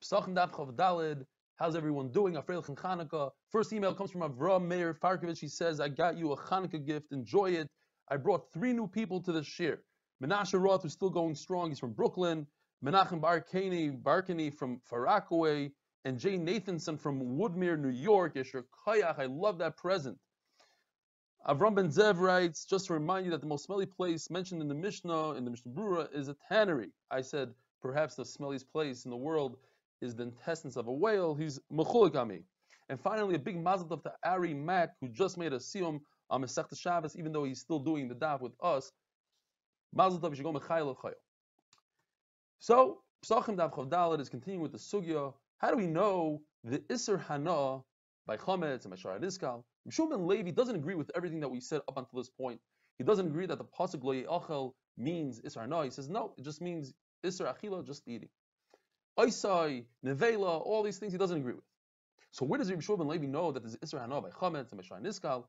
Pesachim Daf Chav Daled. How's everyone doing? Afreilich and Chanukah. First email comes from Avram Meir Farkovich. He says, I got you a Chanukah gift. Enjoy it. I brought 3 new people to the shir. Menashe Roth, who's still going strong. He's from Brooklyn. Menachem Barkani from Far Rockaway. And Jay Nathanson from Woodmere, New York. Yesher Koyach. I love that present. Avram Ben Zev writes, just to remind you that the most smelly place mentioned in the Mishnah Brura, is a tannery. I said, perhaps the smelliest place in the world is the intestines of a whale. He's mechulik on me. And finally, a big mazel tov to Ari Mack, who just made a siyum on Masechta Shabbos, even though he's still doing the daf with us. Mazel tov, you should go mechayel l'chayel. So, Pesachim Daf Chav Daled is continuing with the sugya. How do we know the Isser Hana by Chametz and by Shara Niskal? Yeshua ben Levi doesn't agree with everything that we said up until this point. He doesn't agree that the pasuk Lo Ye'achel means Isser Hana. He says no, it just means Isser Achila, just eating. Oisai, Nevela, all these things he doesn't agree with. So where does Yeshua ben Levi know that there's Isser Hana by Chametz and by Shara Niskal?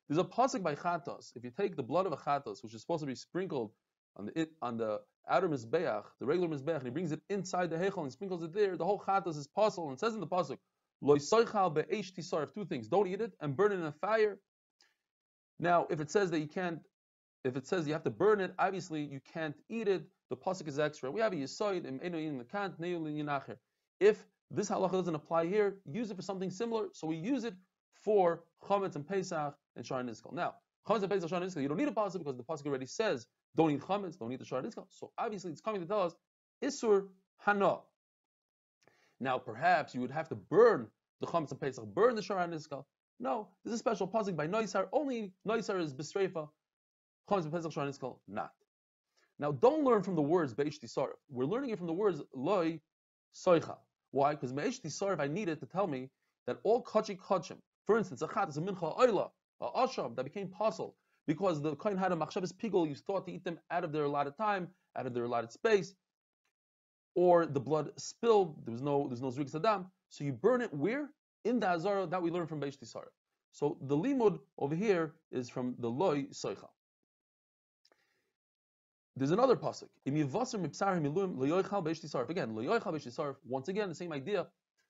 There's a pasuk by Chatos. If you take the blood of a Chatos, which is supposed to be sprinkled on the outer Mizbeach, the regular Mizbeach, and he brings it inside the Heichal and sprinkles it there, the whole Chatos is possible. And it says in the pasuk, Lo Yisoichal be'esh tisaref, 2 things: don't eat it and burn it in a fire. Now, if it says that you can't, if it says you have to burn it, obviously you can't eat it. The pasuk is extra. We have a yisoid im eno in the kant neil yinacher. If this halacha doesn't apply here, use it for something similar. So we use it for chametz and pesach and shar nizkal. Now, chametz and pesach, shar nizkal, you don't need a pasuk because the pasuk already says don't eat chametz, don't eat the shar nizkal. So obviously it's coming to tell us isur hana. Now, perhaps you would have to burn the chametz and pesach, burn the shara niskal. No, there's a special pasuk by Noisar. Only Noisar is b'streifa. Chametz and pesach, shara niskal, not. Now, don't learn from the words be'esh tisaref. We're learning it from the words loy soicha. Why? Because be'esh tisaref, I need it to tell me that all kachi kachim, for instance, a chat is a mincha oila, a asham, that became possible because the kohen had a machshavas pigul. He was thought to eat them out of their allotted time, out of their allotted space, or the blood spilled. There's no zrikas adam. So you burn it where? In the Azara, that we learn from Beish Tisaref. So the limud over here is from the Loi Soicha. There's another pasuk. Again, Lo Yochal Beish Tisaref. Once again, the same idea.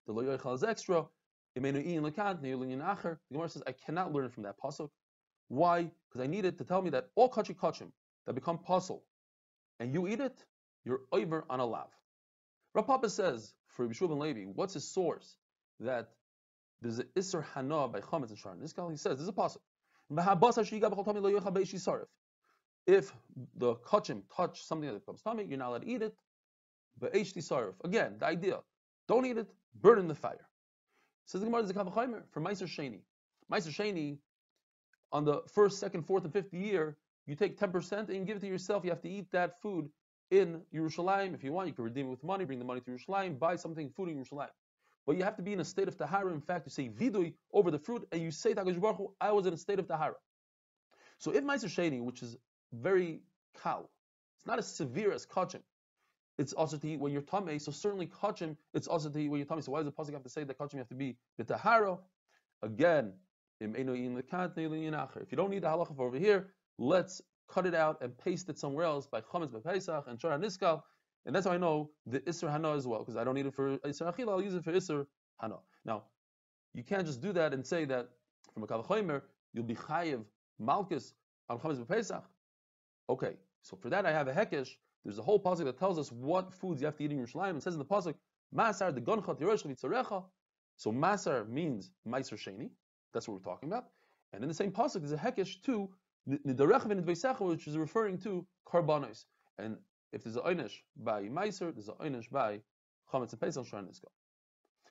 The Lo Yochal is extra. The Gemara says, I cannot learn from that pasuk. Why? Because I need it to tell me that all kachi kachim that become pasul, and you eat it, you're over on a lav. Rav Papa says, for Yeshua ben Levi, what's his source that there's an Isser Hana by Chametz and Shar Niskal? He says, there's a pasuk. If the kachim touch something that becomes tummy, you're not allowed to eat it. But again, the idea, don't eat it, burn it in the fire. Says the Gemara, there's a Kavachaymer for Meiser Sheni. Meiser Sheni, on the 1st, 2nd, 4th, and 5th year, you take 10% and you give it to yourself. You have to eat that food in Yerushalayim. If you want, you can redeem it with money, bring the money to Yerushalayim, buy something, food in Yerushalayim. But you have to be in a state of tahara. In fact, you say vidui over the fruit, and you say to HaKadosh Baruch Hu, I was in a state of tahara. So if Meiser Sheni, which is very kal, it's not as severe as kachim, it's also to eat when you're tamei. So certainly kachim, it's also to eat when you're tamei. So why does the pasuk have to say that kachim you have to be the tahara? Again, if you don't need the halacha for over here, let's cut it out and paste it somewhere else by chametz, by pesach, and shara niskal. And that's how I know the Isser Hana as well, because I don't need it for Isser Achila, I'll use it for Isser Hana. Now, you can't just do that and say that from a Kavachomer, you'll be Chayiv Malkus on Chametz B'Pesach. Okay, so for that I have a Hekesh. There's a whole pasuk that tells us what foods you have to eat in Yerushalayim. It says in the pasuk, Masar the Goncha Tirosh Vitzarecha. So Masar means Meiser Sheni. That's what we're talking about. And in the same pasuk, there's a Hekesh to Nidarecha V'Nidveisecha, which is referring to Karbanos. And if there's an Einish by Meiser, there's an Einish by Chametz and Pesach Shar Niskal.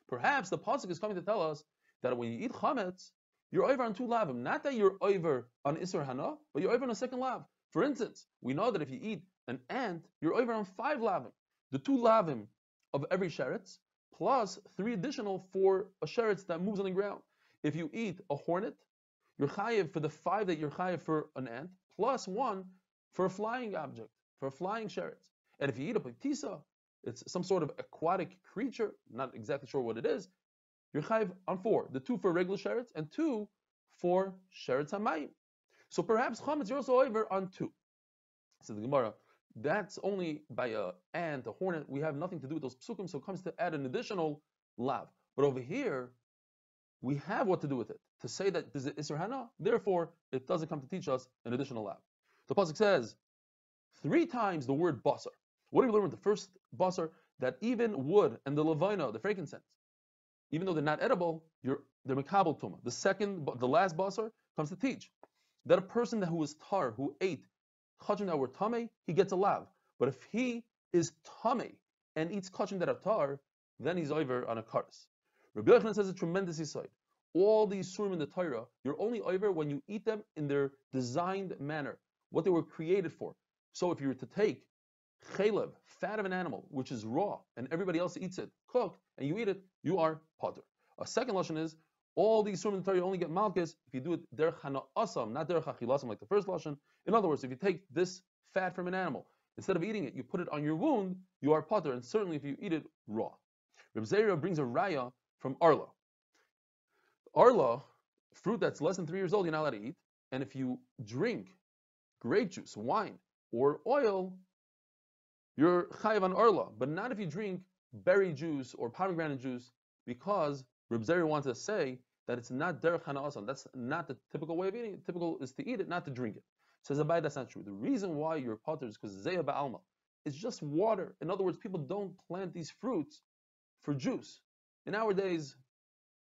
Perhaps the pasuk is coming to tell us that when you eat Chametz, you're over on 2 lavim. Not that you're over on Isser Hana, but you're over on a second lav. For instance, we know that if you eat an ant, you're over on 5 lavim. The 2 lavim of every sheretz, plus 3 additional for a sheretz that moves on the ground. If you eat a hornet, you're chayiv for the 5 that you're chayiv for an ant, plus 1 for a flying object, for a flying sheretz. And if you eat a ptisa, it's some sort of aquatic creature, not exactly sure what it is, you're chayiv on 4. The 2 for regular sheretz and 2 for sheretz hamayim. So perhaps chametz you're also over on 2. So the Gemara, that's only by a ant, a hornet. We have nothing to do with those psukim, so it comes to add an additional lav. But over here, we have what to do with it. To say that there's an Isser Hana, therefore it doesn't come to teach us an additional lav. The pasuk says 3 times the word basar. What do we learn with the first basar? That even wood and the levina, the frankincense, even though they're not edible, they're makabel tuma. The last basar comes to teach that a person who was tar, who ate kachim that were tame, he gets a lav. But if he is tame and eats kachim that are tar, then he's over on a karas. Rabbi Yochanan says a tremendous insight. All these surim in the Torah, you're only over when you eat them in their designed manner, what they were created for. So if you were to take chalev, fat of an animal, which is raw, and everybody else eats it, cooked, and you eat it, you are potter. A second lashon is, all these surim in the Torah, you only get malchus if you do it derech hana'asam, not derech achilasam like the first lashon. In other words, if you take this fat from an animal, instead of eating it, you put it on your wound, you are potter, and certainly if you eat it raw. Reb Zera brings a raya from Arla. Arla, fruit that's less than 3 years old, you're not allowed to eat. And if you drink grape juice, wine, or oil, you're chayiv on Arla. But not if you drink berry juice or pomegranate juice, because Reb Zeri wants to say that it's not derech hana'asan. That's not the typical way of eating it. Typical is to eat it, not to drink it. Says Abai, that's not true. The reason why you're potter is because zeya ba'alma. It's just water. In other words, people don't plant these fruits for juice. In our days,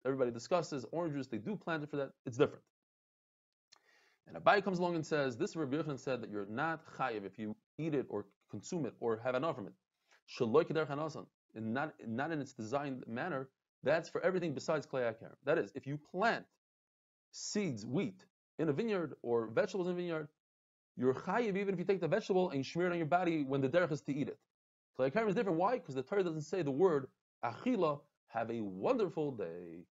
everybody discusses orange juice. They do plant it for that. It's different. And Abai comes along and says, this Rabbi Yochanan said that you're not chayiv if you eat it or consume it or have enough from it. Shaloi k'derech hanasan, and not in its designed manner. That's for everything besides klei akarim. That is, if you plant seeds, wheat, in a vineyard or vegetables in a vineyard, you're chayiv even if you take the vegetable and you smear it on your body when the derech is to eat it. Klei akarim is different. Why? Because the Torah doesn't say the word achila. Have a wonderful day.